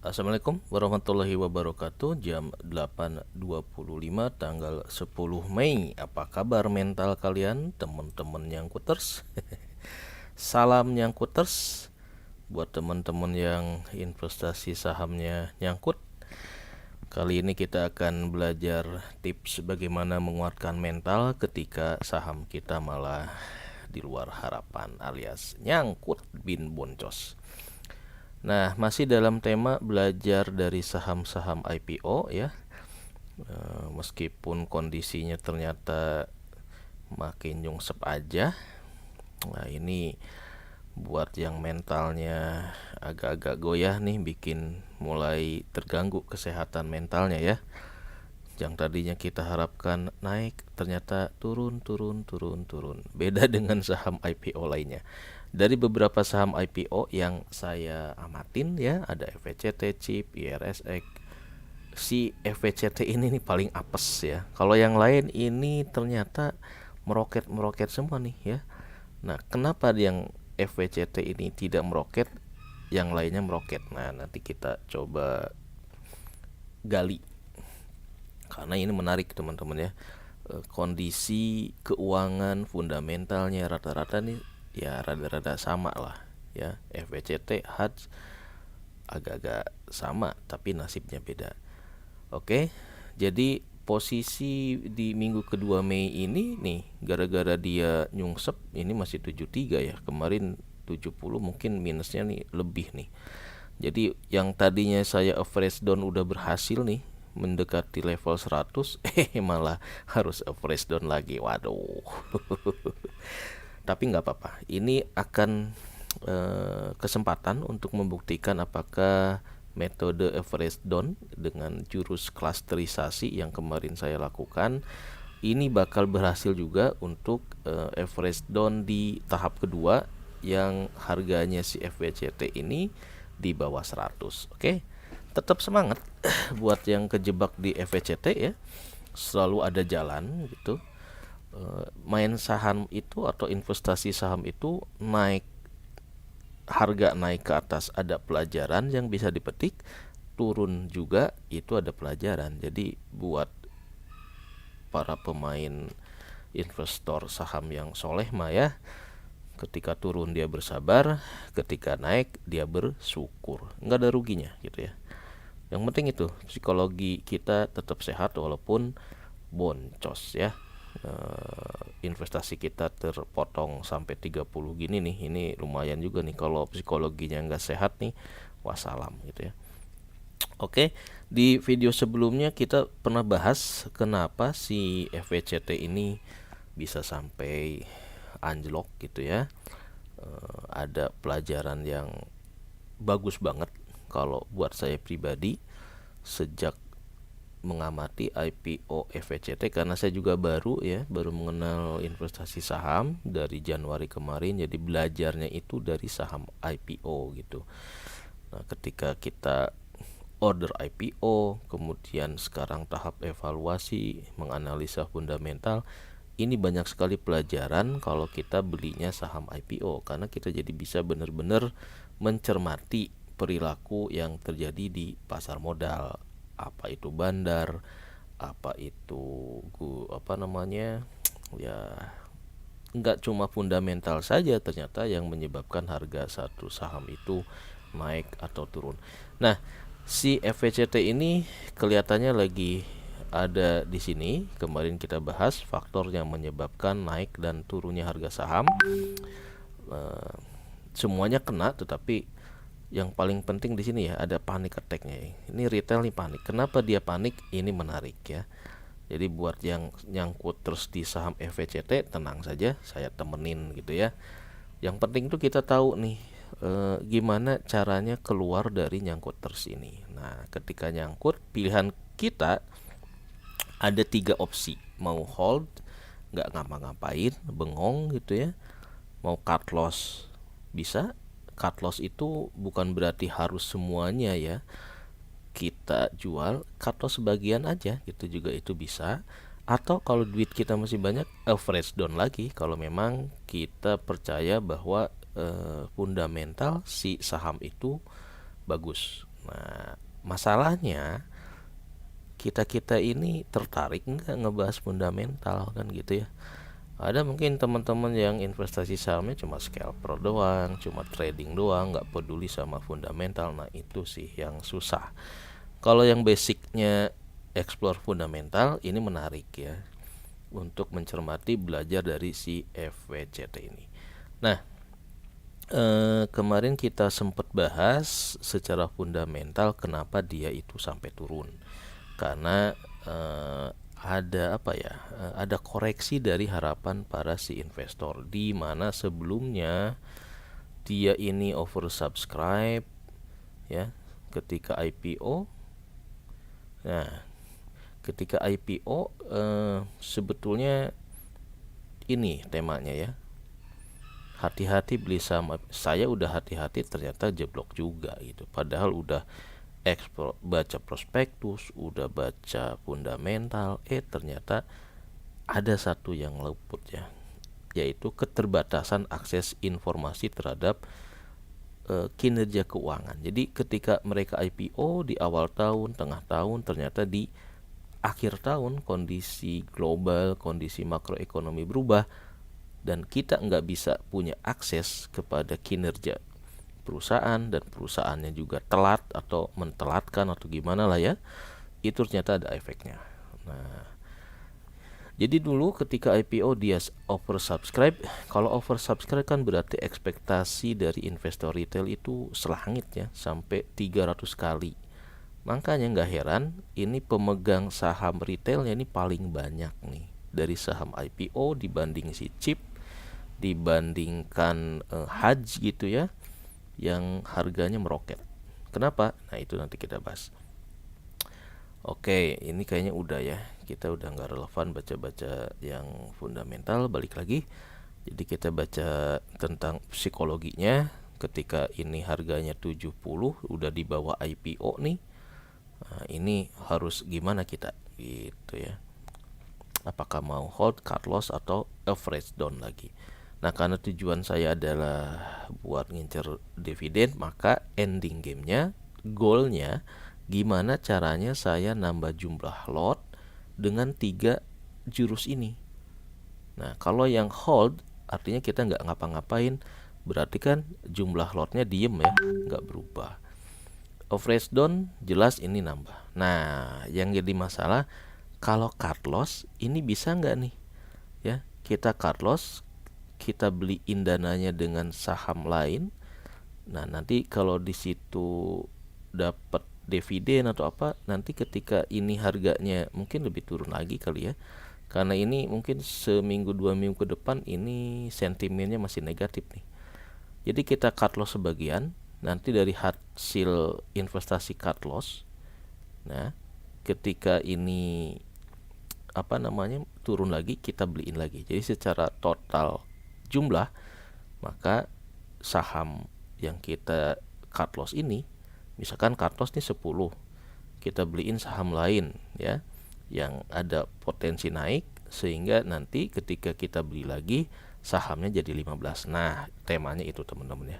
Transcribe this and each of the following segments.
Assalamualaikum warahmatullahi wabarakatuh. Jam 8.25 tanggal 10 Mei. Apa kabar mental kalian, teman-teman nyangkuters? Salam nyangkuters buat teman-teman yang investasi sahamnya nyangkut. Kali ini kita akan belajar tips bagaimana menguatkan mental ketika saham kita malah di luar harapan alias nyangkut bin boncos. Nah, masih dalam tema belajar dari saham-saham IPO ya. Meskipun kondisinya ternyata makin nyungsep aja. Nah, ini buat yang mentalnya agak-agak goyah nih, bikin mulai terganggu kesehatan mentalnya ya. Yang tadinya kita harapkan naik, ternyata turun. Beda dengan saham IPO lainnya. Dari beberapa saham IPO yang saya amatin ya, ada FVCT, CHIP, IRSX. Si FVCT ini nih paling apes ya. Kalau yang lain ini ternyata meroket semua nih ya. Nah, kenapa yang FVCT ini tidak meroket, yang lainnya meroket? Nah, nanti kita coba gali. Karena ini menarik teman-teman ya. Kondisi keuangan fundamentalnya rata-rata nih ya rada-rada sama lah ya. FVCT, HADS agak-agak sama tapi nasibnya beda. Oke, jadi posisi di minggu kedua Mei ini nih, gara-gara dia nyungsep ini masih 73 ya. Kemarin 70, mungkin minusnya nih lebih nih. Jadi yang tadinya saya average down udah berhasil nih mendekati level 100, malah harus average down lagi. Waduh. Tapi nggak apa-apa. Ini akan kesempatan untuk membuktikan apakah metode average down dengan jurus klasterisasi yang kemarin saya lakukan ini bakal berhasil juga untuk average down di tahap kedua yang harganya si FVCT ini di bawah 100. Oke. Tetap semangat buat yang kejebak di FVCT ya. Selalu ada jalan gitu. Main saham itu atau investasi saham itu naik, harga naik ke atas ada pelajaran yang bisa dipetik, turun juga itu ada pelajaran. Jadi buat para pemain investor saham yang soleh mah ya, ketika turun dia bersabar, ketika naik dia bersyukur, nggak ada ruginya gitu ya. Yang penting itu psikologi kita tetap sehat walaupun boncos ya. Investasi kita terpotong sampai 30 gini nih, ini lumayan juga nih. Kalau psikologinya nggak sehat nih, wassalam gitu ya. Oke, di video sebelumnya kita pernah bahas kenapa si FVCT ini bisa sampai anjlok gitu ya. Ada pelajaran yang bagus banget kalau buat saya pribadi sejak mengamati IPO FVCT, karena saya juga baru mengenal investasi saham dari Januari kemarin. Jadi belajarnya itu dari saham IPO gitu. Nah, ketika kita order IPO, kemudian sekarang tahap evaluasi, menganalisa fundamental, ini banyak sekali pelajaran kalau kita belinya saham IPO, karena kita jadi bisa benar-benar mencermati perilaku yang terjadi di pasar modal. Apa itu bandar, apa itu ya, nggak cuma fundamental saja ternyata yang menyebabkan harga satu saham itu naik atau turun. Nah, si FVCT ini kelihatannya lagi ada di sini. Kemarin kita bahas faktor yang menyebabkan naik dan turunnya harga saham. Semuanya kena, tetapi yang paling penting di sini ya ada panic attack-nya. Ini retail nih panik. Kenapa dia panik? Ini menarik ya. Jadi buat yang nyangkut terus di saham FVCT, tenang saja, saya temenin gitu ya. Yang penting tuh kita tahu nih gimana caranya keluar dari nyangkut terus ini. Nah, ketika nyangkut, pilihan kita ada 3 opsi. Mau hold, nggak ngapa-ngapain, bengong gitu ya. Mau cut loss, bisa. Cut loss itu bukan berarti harus semuanya ya kita jual, cut loss sebagian aja gitu juga itu bisa. Atau kalau duit kita masih banyak, average down lagi kalau memang kita percaya bahwa fundamental si saham itu bagus. Nah, masalahnya kita ini tertarik nggak ngebahas fundamental kan gitu ya. Ada mungkin teman-teman yang investasi sahamnya cuma scalper doang, cuma trading doang, nggak peduli sama fundamental. Nah itu sih yang susah. Kalau yang basicnya explore fundamental ini menarik ya, untuk mencermati belajar dari si FWCT ini. Nah, kemarin kita sempat bahas secara fundamental kenapa dia itu sampai turun. Karena ada apa ya? Ada koreksi dari harapan para si investor, di mana sebelumnya dia ini oversubscribe ya ketika IPO. Nah, ketika IPO sebetulnya ini temanya ya, hati-hati beli saham. Saya udah hati-hati, ternyata jeblok juga gitu. Padahal udah baca prospektus, udah baca fundamental, ternyata ada satu yang luput ya, yaitu keterbatasan akses informasi terhadap kinerja keuangan. Jadi ketika mereka IPO di awal tahun, tengah tahun, ternyata di akhir tahun kondisi global, kondisi makroekonomi berubah, dan kita nggak bisa punya akses kepada kinerja perusahaan, dan perusahaannya juga telat atau mentelatkan atau gimana lah ya, itu ternyata ada efeknya. Nah, jadi dulu ketika IPO dia oversubscribe. Kalau oversubscribe kan berarti ekspektasi dari investor retail itu selangit ya, sampai 300 kali. Makanya nggak heran ini pemegang saham retailnya ini paling banyak nih dari saham IPO dibanding si chip, dibandingkan Hajj gitu ya, yang harganya meroket. Kenapa? Nah itu nanti kita bahas. Oke, ini kayaknya udah ya. Kita udah nggak relevan baca-baca yang fundamental. Balik lagi. Jadi kita baca tentang psikologinya. Ketika ini harganya 70, udah di bawah IPO nih. Nah, ini harus gimana kita gitu ya. Apakah mau hold, cut loss, atau average down lagi. Nah, karena tujuan saya adalah buat ngincer dividen, maka ending gamenya, goalnya, gimana caranya saya nambah jumlah lot dengan 3 jurus ini. Nah, kalau yang hold artinya kita nggak ngapa-ngapain, berarti kan jumlah lotnya diem ya, nggak berubah. Average down jelas ini nambah. Nah, yang jadi masalah kalau cut loss ini bisa nggak nih ya, kita cut loss, kita beliin dananya dengan saham lain. Nah, nanti kalau di situ dapat dividen atau apa, nanti ketika ini harganya mungkin lebih turun lagi kali ya. Karena ini mungkin seminggu 2 minggu ke depan ini sentimennya masih negatif nih. Jadi kita cut loss sebagian, nanti dari hasil investasi cut loss. Nah, ketika ini turun lagi, kita beliin lagi. Jadi secara total jumlah, maka saham yang kita cut loss ini, misalkan cut loss nih 10, kita beliin saham lain ya yang ada potensi naik, sehingga nanti ketika kita beli lagi sahamnya jadi 15. Nah, temanya itu teman-teman ya.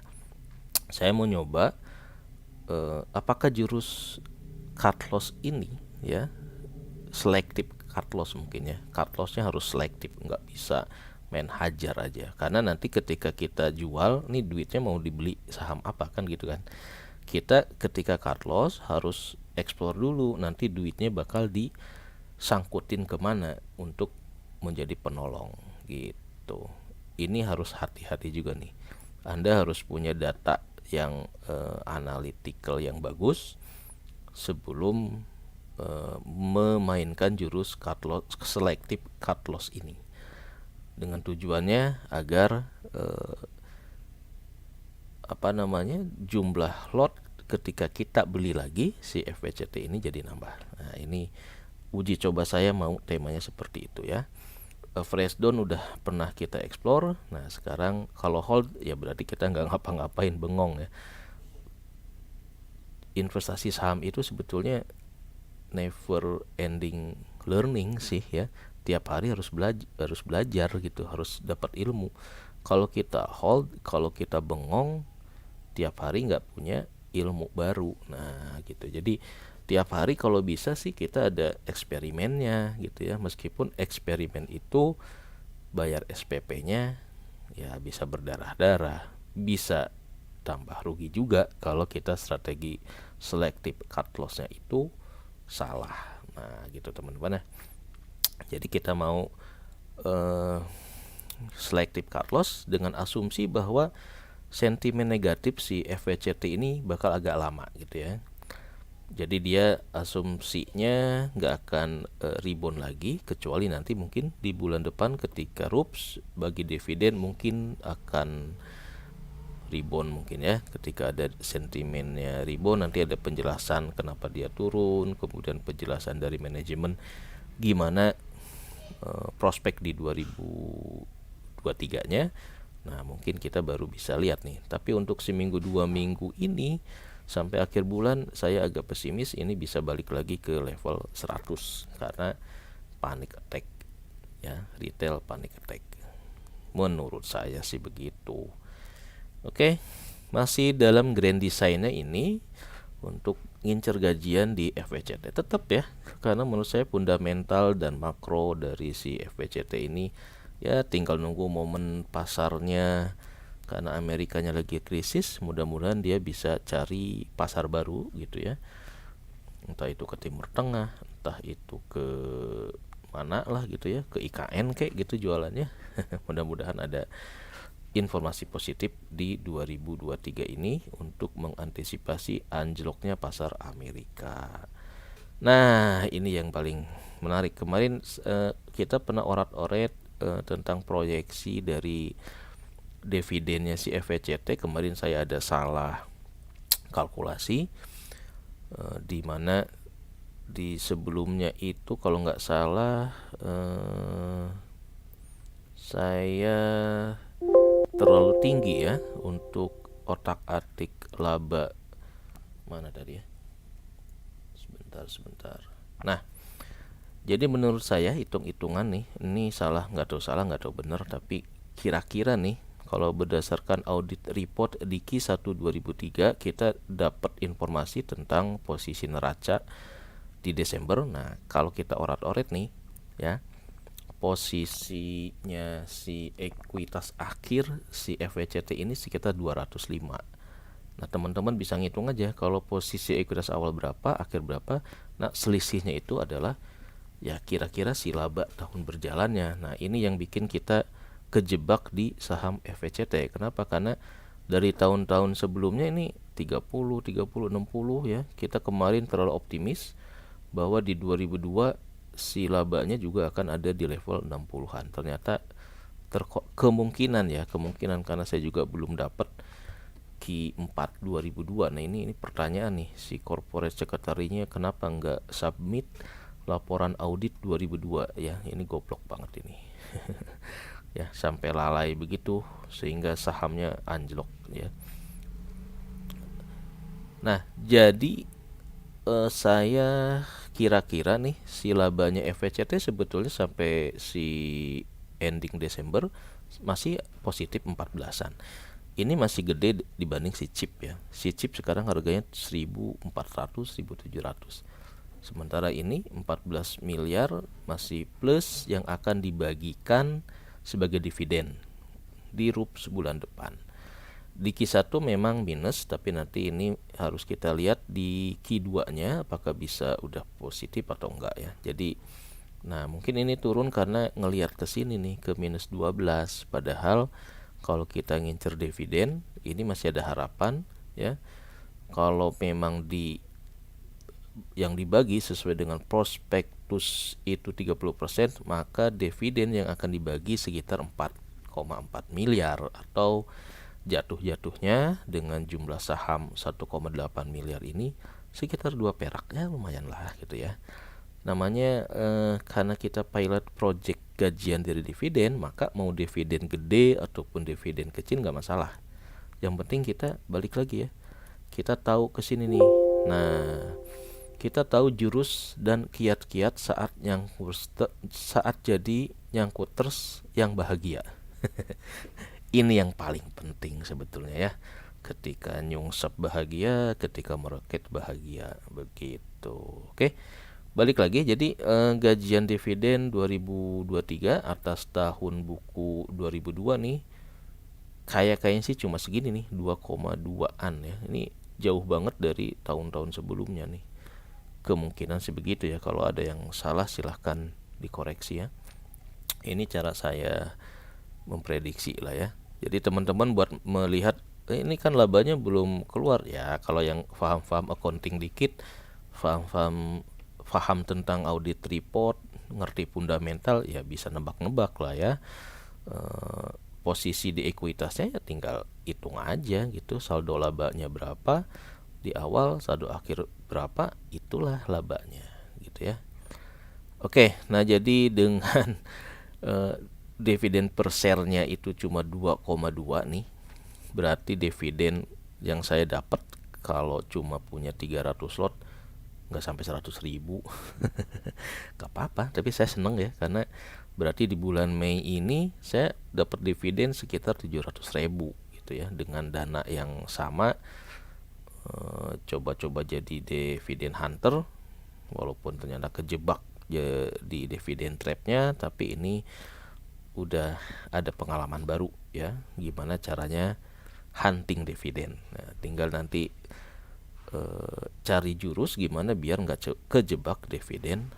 Saya mau nyoba apakah jurus cut loss ini ya, selektif cut loss mungkin ya. Cut lossnya harus selektif, nggak bisa main hajar aja. Karena nanti ketika kita jual, nih duitnya mau dibeli saham apa kan gitu kan. Kita ketika cut loss harus explore dulu, nanti duitnya bakal disangkutin kemana untuk menjadi penolong gitu. Ini harus hati-hati juga nih. Anda harus punya data yang analytical yang bagus sebelum memainkan jurus cut loss, selective cut loss ini, dengan tujuannya agar jumlah lot ketika kita beli lagi si FWCT ini jadi nambah. Nah, ini uji coba saya mau temanya seperti itu ya. Fresh down udah pernah kita explore. Nah, sekarang kalau hold ya berarti kita nggak ngapa-ngapain, bengong ya. Investasi saham itu sebetulnya never ending learning sih ya. Tiap hari harus belajar gitu, harus dapat ilmu. Kalau kita hold, kalau kita bengong tiap hari nggak punya ilmu baru. Nah gitu, jadi tiap hari kalau bisa sih kita ada eksperimennya gitu ya, meskipun eksperimen itu bayar SPP-nya ya bisa berdarah-darah, bisa tambah rugi juga kalau kita strategi selective cut loss-nya itu salah. Nah gitu teman-teman ya. Jadi kita mau selective cut loss dengan asumsi bahwa sentimen negatif si FVCT ini bakal agak lama gitu ya. Jadi dia asumsinya nggak akan rebound lagi, kecuali nanti mungkin di bulan depan ketika RUPS bagi dividen mungkin akan rebound mungkin ya. Ketika ada sentimennya rebound, nanti ada penjelasan kenapa dia turun, kemudian penjelasan dari manajemen gimana prospek di 2023-nya. Nah mungkin kita baru bisa lihat nih. Tapi untuk seminggu 2 minggu ini sampai akhir bulan saya agak pesimis ini bisa balik lagi ke level 100 karena panic attack ya, retail panic attack. Menurut saya sih begitu. Oke, masih dalam grand design-nya ini untuk ngincer gajian di FVCT tetap ya, karena menurut saya fundamental dan makro dari si FVCT ini ya tinggal nunggu momen pasarnya. Karena Amerikanya lagi krisis, mudah-mudahan dia bisa cari pasar baru gitu ya, entah itu ke Timur Tengah, entah itu ke mana lah gitu ya, ke IKN kayak gitu jualannya. Mudah-mudahan ada informasi positif di 2023 ini untuk mengantisipasi anjloknya pasar Amerika. Nah ini yang paling menarik. Kemarin kita pernah orat-oret tentang proyeksi dari dividennya si FVCT. Kemarin saya ada salah kalkulasi, di mana di sebelumnya itu kalau nggak salah saya terlalu tinggi ya untuk otak-atik laba. Mana tadi ya, sebentar. Nah jadi menurut saya hitung-hitungan nih, ini salah nggak tahu benar, tapi kira-kira nih kalau berdasarkan audit report di Q1 2003 kita dapat informasi tentang posisi neraca di Desember. Nah kalau kita orat-oret nih ya, posisinya si ekuitas akhir si FVCT ini sekitar 205. Nah teman-teman bisa ngitung aja kalau posisi ekuitas awal berapa, akhir berapa. Nah selisihnya itu adalah ya kira-kira si laba tahun berjalannya. Nah ini yang bikin kita kejebak di saham FVCT. Kenapa? Karena dari tahun-tahun sebelumnya ini 30, 60 ya. Kita kemarin terlalu optimis bahwa di 2002 si labanya juga akan ada di level 60-an. Ternyata kemungkinan karena saya juga belum dapat Q4 2002. Nah ini pertanyaan nih, si corporate secretary-nya kenapa nggak submit laporan audit 2002 ya. Ini goblok banget ini. Ya sampai lalai begitu sehingga sahamnya anjlok ya. Nah jadi saya kira-kira nih si labanya FVCT sebetulnya sampai si ending Desember masih positif 14-an. Ini masih gede dibanding si chip ya. Si chip sekarang harganya 1.400 1.700. Sementara ini 14 miliar masih plus yang akan dibagikan sebagai dividen di RUPS bulan depan. Di Q1 memang minus, tapi nanti ini harus kita lihat di Q2-nya apakah bisa udah positif atau enggak ya. Jadi nah mungkin ini turun karena ngelihat ke sini nih ke minus 12, padahal kalau kita ngincer dividen ini masih ada harapan ya. Kalau memang yang dibagi sesuai dengan prospektus itu 30%, maka dividen yang akan dibagi sekitar 4,4 miliar atau jatuh-jatuhnya dengan jumlah saham 1,8 miliar ini sekitar 2 perak ya, lumayan lah gitu ya. Namanya karena kita pilot project gajian dari dividen, maka mau dividen gede ataupun dividen kecil nggak masalah. Yang penting kita balik lagi ya, kita tahu kesini nih. Nah kita tahu jurus dan kiat-kiat saat jadi nyangkuters yang bahagia. Ini yang paling penting sebetulnya ya. ketika nyungsep bahagia, ketika meroket bahagia, begitu. Oke, balik lagi. Jadi gajian dividen 2023 atas tahun buku 2002 nih, kayaknya sih cuma segini nih, 2,2an ya. Ini jauh banget dari tahun-tahun sebelumnya nih. Kemungkinan sih begitu ya. Kalau ada yang salah silahkan dikoreksi ya. Ini cara saya memprediksi lah ya. Jadi teman-teman buat melihat ini kan labanya belum keluar ya. Kalau yang paham accounting dikit, paham tentang audit report, ngerti fundamental ya bisa nebak-nebak lah ya. Posisi di ekuitasnya ya tinggal hitung aja gitu, saldo labanya berapa di awal, saldo akhir berapa, itulah labanya gitu ya. Oke, nah jadi dengan dividen per share-nya itu cuma 2,2 nih, berarti dividen yang saya dapat kalau cuma punya 300 lot nggak sampai 100.000 nggak apa-apa, tapi saya seneng ya, karena berarti di bulan Mei ini saya dapat dividen sekitar 700.000 gitu ya, dengan dana yang sama. Coba-coba jadi dividen hunter, walaupun ternyata kejebak di dividen trapnya, tapi ini udah ada pengalaman baru ya, gimana caranya hunting dividen. Nah, tinggal nanti cari jurus gimana biar nggak kejebak dividen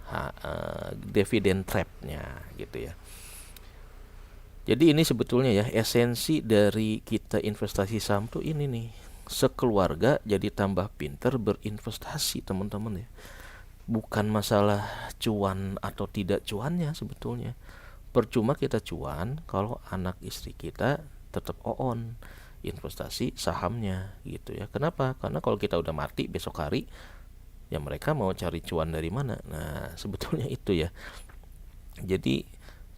trapnya gitu ya. Jadi ini sebetulnya ya esensi dari kita investasi saham tuh ini nih, sekeluarga jadi tambah pinter berinvestasi teman-teman ya. Bukan masalah cuan atau tidak cuannya sebetulnya. Percuma kita cuan kalau anak istri kita tetap on investasi sahamnya gitu ya. Kenapa? Karena kalau kita udah mati besok hari, ya mereka mau cari cuan dari mana? Nah, sebetulnya itu ya. Jadi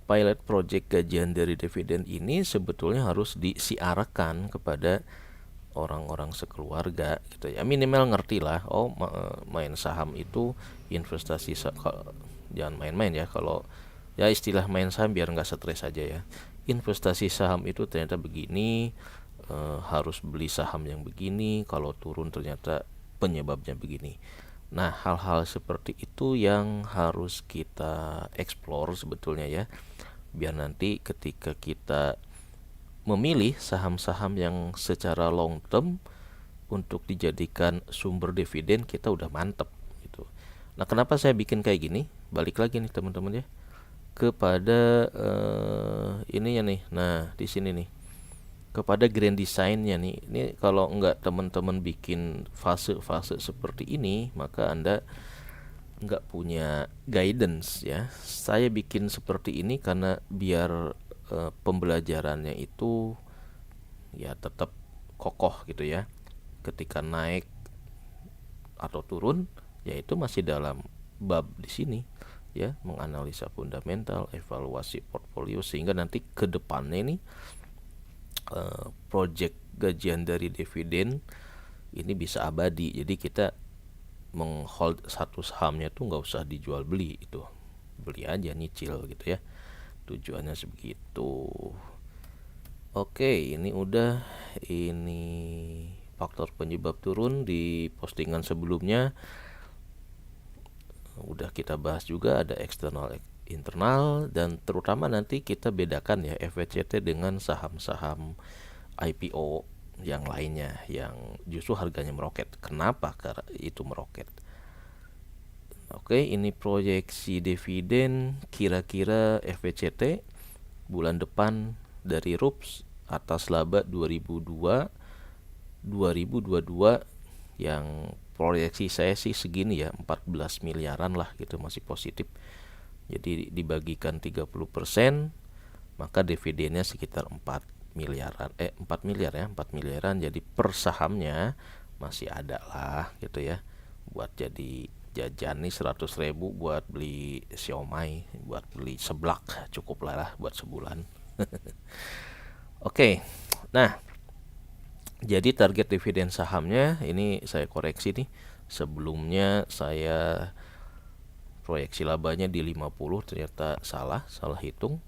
pilot project gajian dari dividen ini sebetulnya harus disiarkan kepada orang-orang sekeluarga gitu ya. Minimal ngerti lah, oh main saham itu investasi, jangan main-main ya. Kalau ya istilah main saham biar nggak stres aja ya. Investasi saham itu ternyata begini, harus beli saham yang begini, kalau turun ternyata penyebabnya begini. Nah, hal-hal seperti itu yang harus kita explore sebetulnya ya, biar nanti ketika kita memilih saham-saham yang secara long term untuk dijadikan sumber dividen, kita udah mantep gitu. Nah, kenapa saya bikin kayak gini? Balik lagi nih teman-teman ya, kepada ininya nih. Nah, di sini nih, kepada grand design-nya nih. Ini kalau enggak teman-teman bikin fase-fase seperti ini, maka Anda enggak punya guidance ya. Saya bikin seperti ini karena biar pembelajarannya itu ya tetap kokoh gitu ya. Ketika naik atau turun, ya itu masih dalam bab di sini ya, menganalisa fundamental, evaluasi portfolio, sehingga nanti ke depannya ini project gajian dari dividen ini bisa abadi. Jadi kita menghold satu sahamnya tuh nggak usah dijual beli, itu beli aja nyicil gitu ya, tujuannya sebegitu. Oke, ini udah, ini faktor penyebab turun di postingan sebelumnya udah kita bahas juga, ada eksternal internal, dan terutama nanti kita bedakan ya FVCT dengan saham-saham IPO yang lainnya yang justru harganya meroket. Kenapa itu meroket? Oke, ini proyeksi dividen kira-kira FVCT bulan depan dari RUPS atas laba 2022 yang proyeksi saya sih segini ya, 14 miliaran lah gitu, masih positif. Jadi dibagikan 30%, maka dividennya sekitar 4 miliaran. 4 miliar ya, 4 miliaran. Jadi per sahamnya masih ada lah gitu ya, buat jadi jajan nih 100.000 buat beli siomay, buat beli seblak, cukup lah buat sebulan. Oke, nah jadi target dividen sahamnya ini saya koreksi nih. Sebelumnya saya proyeksi labanya di 50, ternyata salah hitung.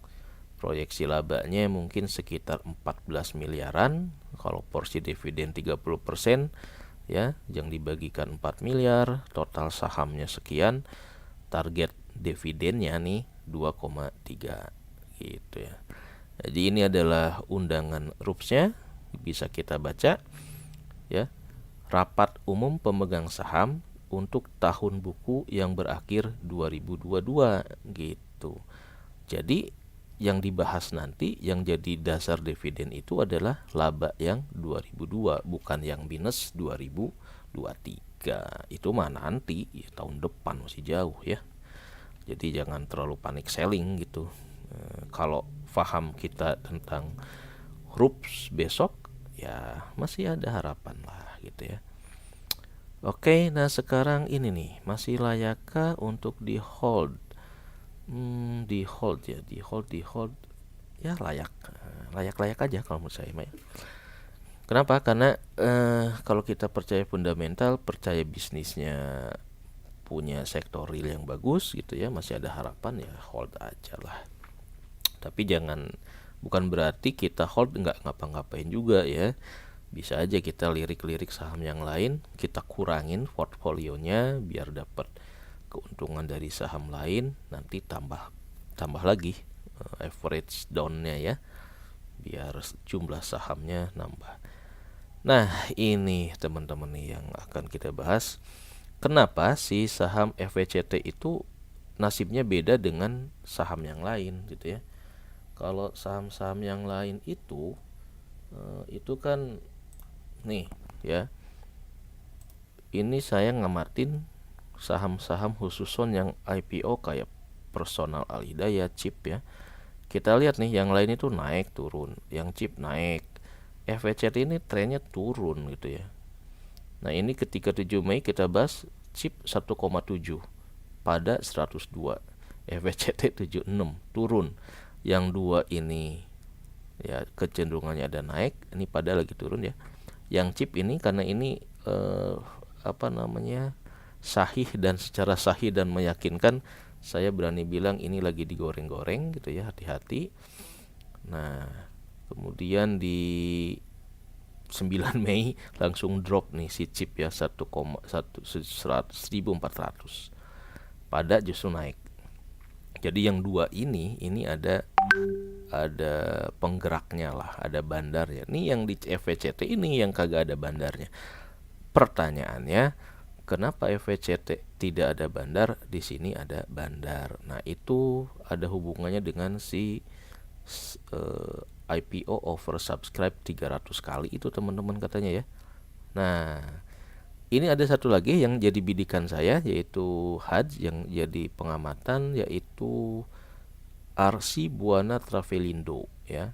Proyeksi labanya mungkin sekitar 14 miliaran. Kalau porsi dividen 30% ya, yang dibagikan 4 miliar, total sahamnya sekian, target dividennya nih 2,3 gitu ya. Jadi ini adalah undangan RUPS-nya, bisa kita baca ya. Rapat umum pemegang saham untuk tahun buku yang berakhir 2022 gitu. Jadi yang dibahas nanti yang jadi dasar dividen itu adalah laba yang 2002, bukan yang minus 2023. Itu mah nanti ya, tahun depan masih jauh ya. Jadi jangan terlalu panik selling gitu. Kalau paham kita tentang RUPS besok ya masih ada harapan lah gitu ya. Oke, nah sekarang ini nih, masih layakkah untuk di hold? Di hold ya, di hold ya, layak aja kalau menurut saya, ya. Kenapa? Karena kalau kita percaya fundamental, percaya bisnisnya punya sektor real yang bagus gitu ya, masih ada harapan ya, hold aja lah. Tapi bukan berarti kita hold nggak ngapa-ngapain juga ya. Bisa aja kita lirik-lirik saham yang lain, kita kurangin portfolionya biar dapat keuntungan dari saham lain, nanti tambah lagi average down-nya ya, biar jumlah sahamnya nambah. Nah, ini teman-teman nih yang akan kita bahas. Kenapa sih saham FVCT itu nasibnya beda dengan saham yang lain gitu ya. Kalau saham-saham yang lain itu kan nih ya, ini saya ngamatin saham-saham khususon yang IPO kayak Personal Alhidayah, Chip ya. Kita lihat nih yang lain itu naik turun, yang Chip naik, FVCT ini trennya turun gitu ya. Nah ini ketika 7 Mei kita bahas Chip 1,7 pada 102, FVCT 76 turun. Yang dua ini ya kecenderungannya ada naik, ini pada lagi turun ya. Yang Chip ini karena ini sahih dan secara sahih dan meyakinkan, saya berani bilang ini lagi digoreng-goreng gitu ya, hati-hati. Nah kemudian di 9 Mei langsung drop nih si Chip ya, 1,400 pada justru naik. Jadi yang dua ini ada penggeraknya lah, ada bandarnya. Ini yang di FVCT ini yang kagak ada bandarnya. Pertanyaannya, kenapa FVCT tidak ada bandar, di sini ada bandar? Nah, itu ada hubungannya dengan si IPO oversubscribe 300 kali itu teman-teman katanya ya. Nah, ini ada satu lagi yang jadi bidikan saya, yaitu HADS, yang jadi pengamatan, yaitu RC Buana Travelindo ya.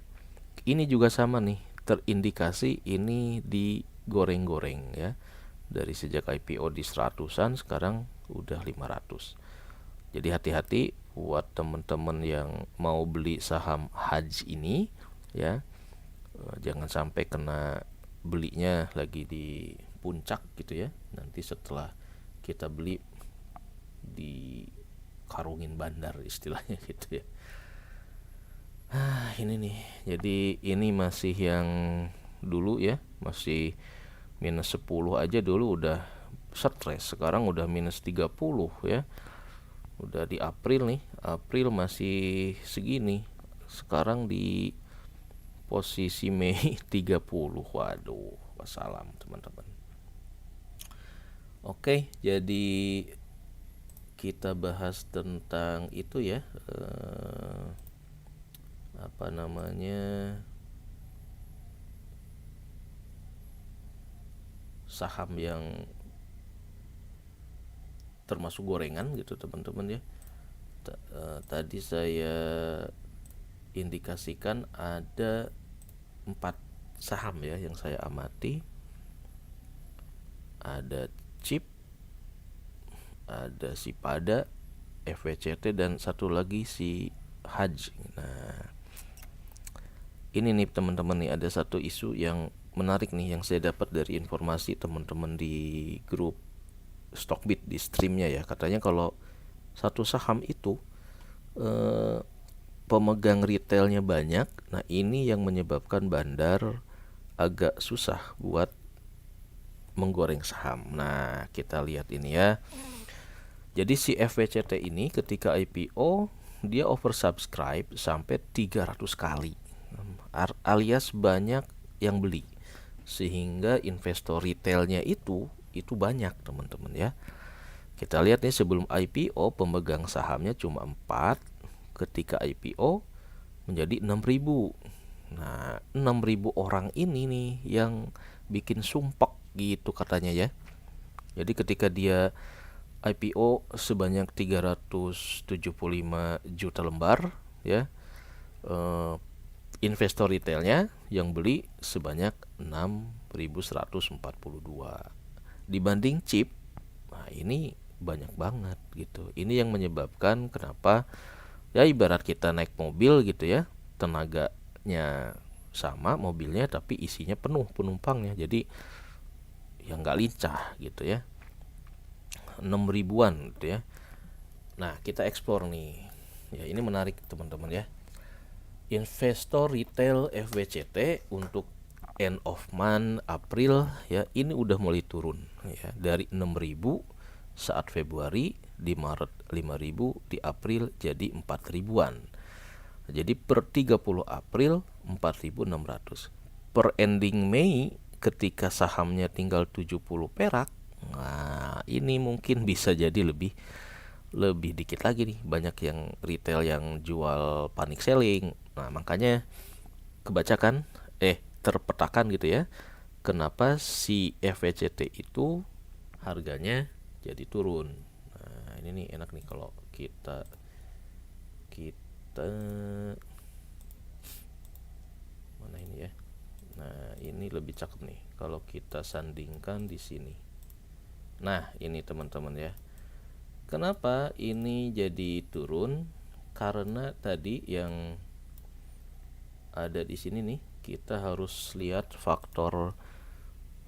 Ini juga sama nih, terindikasi ini digoreng-goreng ya. Dari sejak IPO di 100-an sekarang udah 500. Jadi hati-hati buat teman-teman yang mau beli saham HADS ini ya. Jangan sampai kena belinya lagi di puncak gitu ya. Nanti setelah kita beli di karungin bandar istilahnya gitu ya. Ini nih. Jadi ini masih yang dulu ya, masih minus 10 aja dulu udah stres. Sekarang udah minus 30 ya. Udah di April nih. April masih segini. Sekarang di posisi Mei 30. Waduh, wassalam teman-teman. Oke, jadi kita bahas tentang itu ya, saham yang termasuk gorengan gitu teman-teman ya. Tadi saya indikasikan ada 4 saham ya yang saya amati. Ada Chip, ada si Pada, FVCT, dan satu lagi si HADS. Nah, ini nih teman-teman nih, ada satu isu yang menarik nih yang saya dapat dari informasi teman-teman di grup Stockbit di streamnya ya. Katanya kalau satu saham itu pemegang retailnya banyak. Nah, ini yang menyebabkan bandar agak susah buat menggoreng saham. Nah, kita lihat ini ya. Jadi si FWCT ini ketika IPO dia oversubscribe sampai 300 kali. Alias banyak yang beli. Sehingga investor retailnya itu banyak, teman-teman ya. Kita lihat nih, sebelum IPO pemegang sahamnya cuma 4, ketika IPO menjadi 6.000. Nah, 6.000 orang ini nih yang bikin sumpek gitu katanya ya. Jadi ketika dia IPO sebanyak 375 juta lembar ya, investor retailnya yang beli sebanyak 6.142. Dibanding chip, nah ini banyak banget gitu. Ini yang menyebabkan kenapa ya ibarat kita naik mobil gitu ya, tenaganya sama mobilnya tapi isinya penuh penumpangnya, jadi yang nggak lincah gitu ya. 6.000-an gitu ya. Nah, kita explore nih ya, ini menarik teman-teman ya. Investor retail FWCT untuk end of month April ya, ini udah mulai turun ya, dari 6.000 saat Februari, di Maret 5.000, di April jadi 4.000-an. Jadi per 30 April 4.600. Per ending Mei ketika sahamnya tinggal 70 perak, nah ini mungkin bisa jadi lebih dikit lagi nih, banyak yang retail yang jual panic selling. Nah, makanya kebacakan terpetakan gitu ya, kenapa si FWCT itu harganya jadi turun. Nah, ini nih enak nih kalau kita mana ini ya. Nah, ini lebih cakep nih kalau kita sandingkan di sini. Nah, ini teman-teman ya. Kenapa ini jadi turun? Karena tadi yang ada di sini nih, kita harus lihat faktor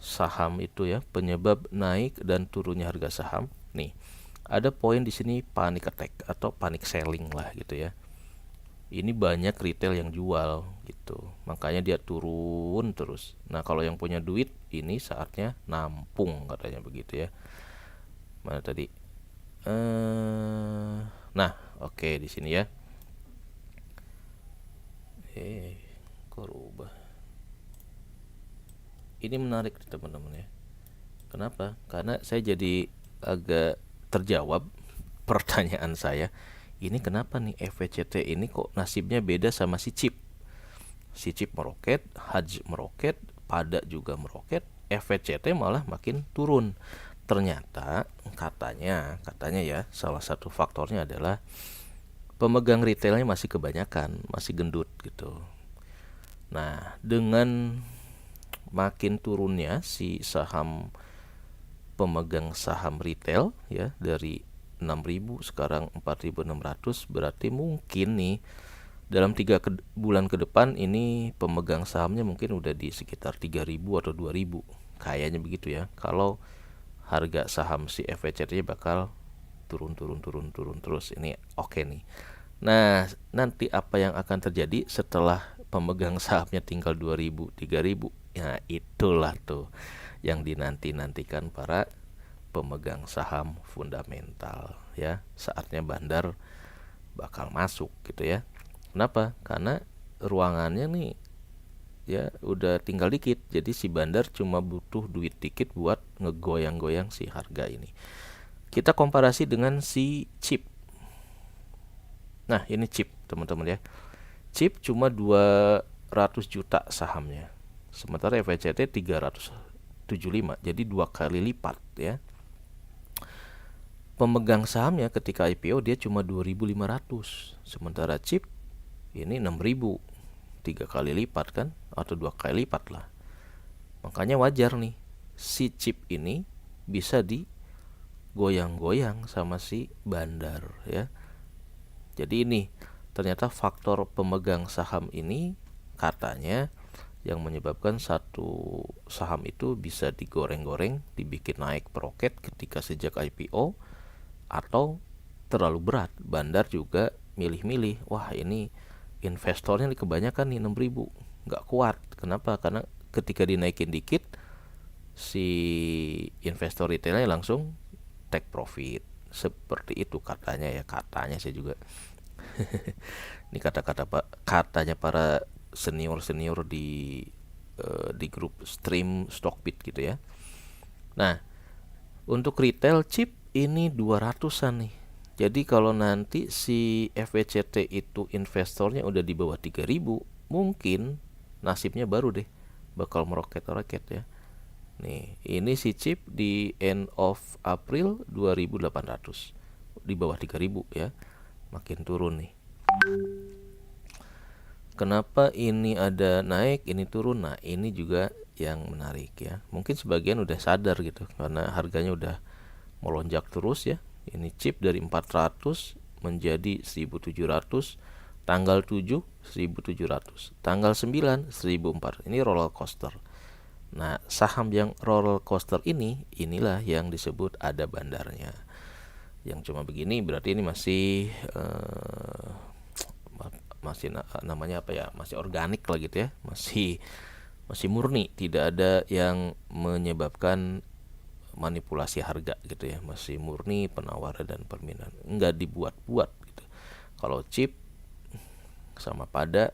saham itu ya, penyebab naik dan turunnya harga saham. Nih, ada poin di sini panic attack atau panic selling lah gitu ya. Ini banyak retail yang jual gitu, makanya dia turun terus. Nah, kalau yang punya duit ini saatnya nampung katanya begitu ya. Mana tadi? Nah, oke di sini ya. Kok rubah? Ini menarik teman-teman ya. Kenapa? Karena saya jadi agak terjawab pertanyaan saya. Ini kenapa nih FWCT ini kok nasibnya beda sama si chip? Si chip meroket, Haj meroket, Pada juga meroket, FWCT malah makin turun. Ternyata katanya ya, salah satu faktornya adalah pemegang retailnya masih kebanyakan, masih gendut gitu. Nah, dengan makin turunnya si saham pemegang saham retail ya, dari 6.000 sekarang 4.600, berarti mungkin nih dalam 3 bulan ke depan ini pemegang sahamnya mungkin udah di sekitar 3.000 atau 2.000. Kayaknya begitu ya. Kalau harga saham si FWCT bakal turun terus. Ini oke nih. Nah, nanti apa yang akan terjadi setelah pemegang sahamnya tinggal 2.000, 3.000? Ya, itulah tuh yang dinanti-nantikan para pemegang saham fundamental ya. Saatnya bandar bakal masuk gitu ya. Kenapa? Karena ruangannya nih ya udah tinggal dikit. Jadi si bandar cuma butuh duit dikit buat ngegoyang-goyang si harga ini. Kita komparasi dengan si chip. Nah, ini chip teman-teman ya. Chip cuma 200 juta sahamnya. Sementara FWCT 375, jadi 2 kali lipat ya. Pemegang sahamnya ketika IPO dia cuma 2.500, sementara chip ini 6.000, 3 kali lipat kan, atau 2 kali lipat lah. Makanya wajar nih si chip ini bisa digoyang-goyang sama si bandar ya. Jadi ini ternyata faktor pemegang saham ini katanya yang menyebabkan satu saham itu bisa digoreng-goreng, dibikin naik peroket ketika sejak IPO, atau terlalu berat, bandar juga milih-milih, wah ini investornya nih kebanyakan nih 6.000, nggak kuat. Kenapa? Karena ketika dinaikin dikit, si investor retailnya langsung take profit. Seperti itu katanya ya, katanya saya juga. Ini katanya para senior di grup stream Stockbit gitu ya. Nah, untuk retail chip ini 200-an nih. Jadi kalau nanti si FWCT itu investornya udah di bawah 3.000, mungkin nasibnya baru deh, bakal meroket-roket ya. Nih, ini si chip di end of April 2.800, di bawah 3.000 ya. Makin turun nih. Kenapa ini ada naik, ini turun? Nah, ini juga yang menarik ya. Mungkin sebagian udah sadar gitu karena harganya udah melonjak terus ya. Ini chip dari 400 menjadi 1.700, tanggal 7 1.700, tanggal 9 1.400. Ini roller coaster. Nah, saham yang roller coaster inilah yang disebut ada bandarnya. Yang cuma begini berarti ini masih namanya apa ya, masih organik lah gitu ya, masih murni, tidak ada yang menyebabkan manipulasi harga gitu ya, masih murni penawaran dan permintaan, nggak dibuat-buat gitu. Kalau chip sama pada,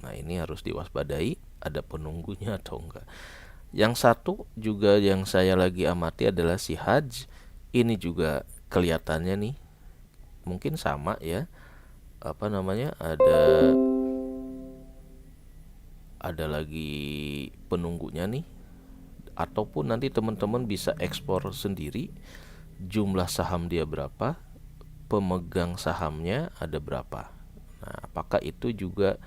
nah ini harus diwaspadai, ada penunggunya atau enggak. Yang satu juga yang saya lagi amati adalah si Haj. Ini juga kelihatannya nih mungkin sama ya, apa namanya, ada lagi penunggunya nih, ataupun nanti teman-teman bisa ekspor sendiri jumlah saham dia berapa, pemegang sahamnya ada berapa. Nah, apakah itu juga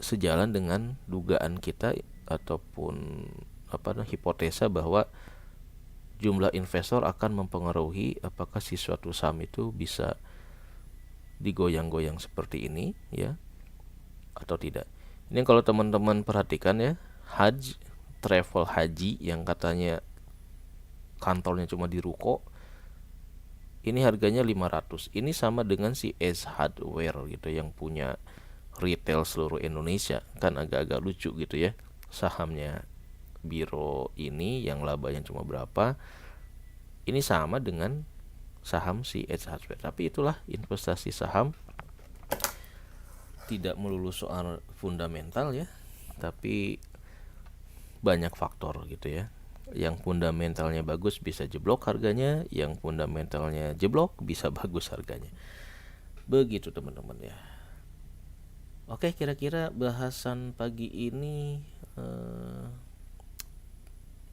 sejalan dengan dugaan kita ataupun hipotesa bahwa jumlah investor akan mempengaruhi apakah si suatu saham itu bisa digoyang-goyang seperti ini ya atau tidak. Ini kalau teman-teman perhatikan ya, travel haji yang katanya kantornya cuma di ruko, ini harganya 500. Ini sama dengan si S Hardware gitu yang punya retail seluruh Indonesia. Kan agak-agak lucu gitu ya. Sahamnya Biro ini yang labanya cuma berapa, ini sama dengan saham si S Hardware. Tapi itulah investasi saham, tidak melulu soal fundamental ya, tapi banyak faktor gitu ya. Yang fundamentalnya bagus bisa jeblok harganya, yang fundamentalnya jeblok bisa bagus harganya. Begitu teman-teman ya. Oke, kira-kira bahasan pagi ini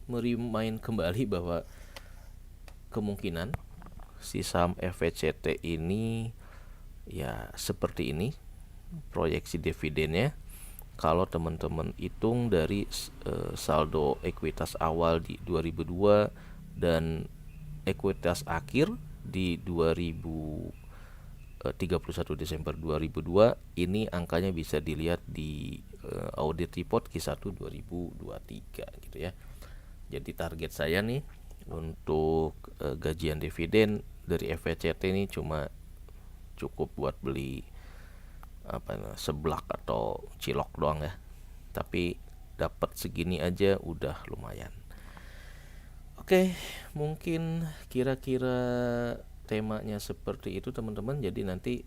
merimain kembali bahwa kemungkinan si saham FWCT ini ya seperti ini proyeksi dividennya. Kalau teman-teman hitung dari saldo ekuitas awal di 2002 dan ekuitas akhir di 31 Desember 2002, ini angkanya bisa dilihat di audit report Q1 2023 gitu ya. Jadi target saya nih untuk gajian dividen dari FWCT ini cuma cukup buat beli seblak atau cilok doang ya, tapi dapat segini aja udah lumayan. Oke, mungkin kira-kira temanya seperti itu teman-teman. Jadi nanti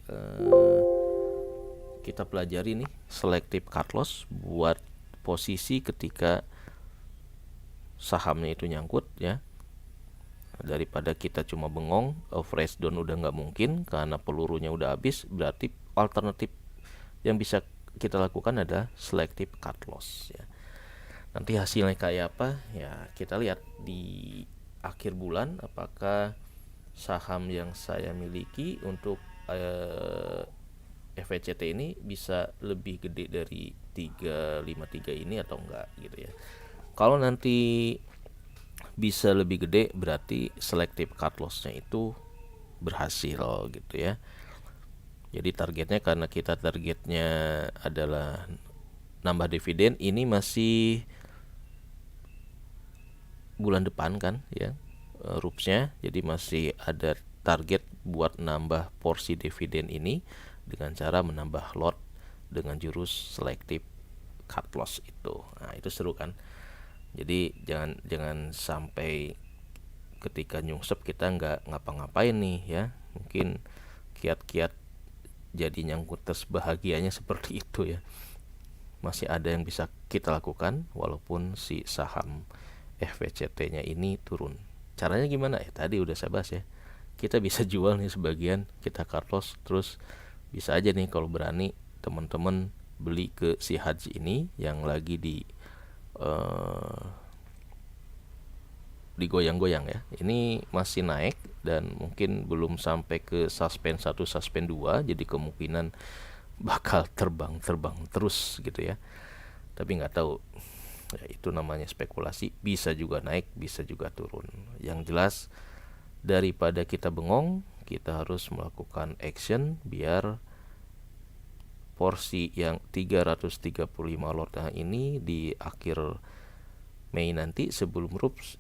kita pelajari nih selective cut loss buat posisi ketika sahamnya itu nyangkut ya, daripada kita cuma bengong. Fresh down udah nggak mungkin karena pelurunya udah habis. Berarti alternatif yang bisa kita lakukan adalah selective cut loss ya. Nanti hasilnya kayak apa ya, kita lihat di akhir bulan apakah saham yang saya miliki untuk FWCT ini bisa lebih gede dari 353 ini atau enggak gitu ya. Kalau nanti bisa lebih gede berarti selective cut loss-nya itu berhasil gitu ya. Jadi targetnya, karena kita targetnya adalah nambah dividen, ini masih bulan depan kan ya RUPS-nya, jadi masih ada target buat nambah porsi dividen ini dengan cara menambah lot dengan jurus selective cut loss itu. Nah, itu seru kan. Jadi jangan sampai ketika nyungsep kita nggak ngapa-ngapain nih ya. Mungkin kiat-kiat jadi nyangkut bahagianya seperti itu ya. Masih ada yang bisa kita lakukan walaupun si saham FVCT-nya ini turun. Caranya gimana? Tadi udah saya bahas ya. Kita bisa jual nih sebagian, kita cut loss, terus bisa aja nih kalau berani teman-teman beli ke si Haji ini yang lagi digoyang-goyang ya. Ini masih naik dan mungkin belum sampai ke suspend 1, suspend 2, jadi kemungkinan bakal terbang terus gitu ya. Tapi nggak tahu. Ya, itu namanya spekulasi, bisa juga naik, bisa juga turun. Yang jelas daripada kita bengong, kita harus melakukan action biar porsi yang 335 lot ini di akhir Mei nanti sebelum RUPS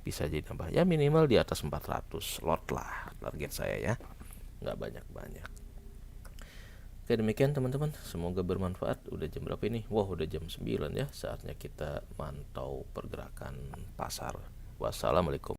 bisa jadi nambah ya, minimal di atas 400 lot lah target saya ya, nggak banyak-banyak. Oke, demikian teman-teman, semoga bermanfaat. Udah jam berapa ini? Wah, udah jam 9 ya. Saatnya kita mantau pergerakan pasar. Wassalamualaikum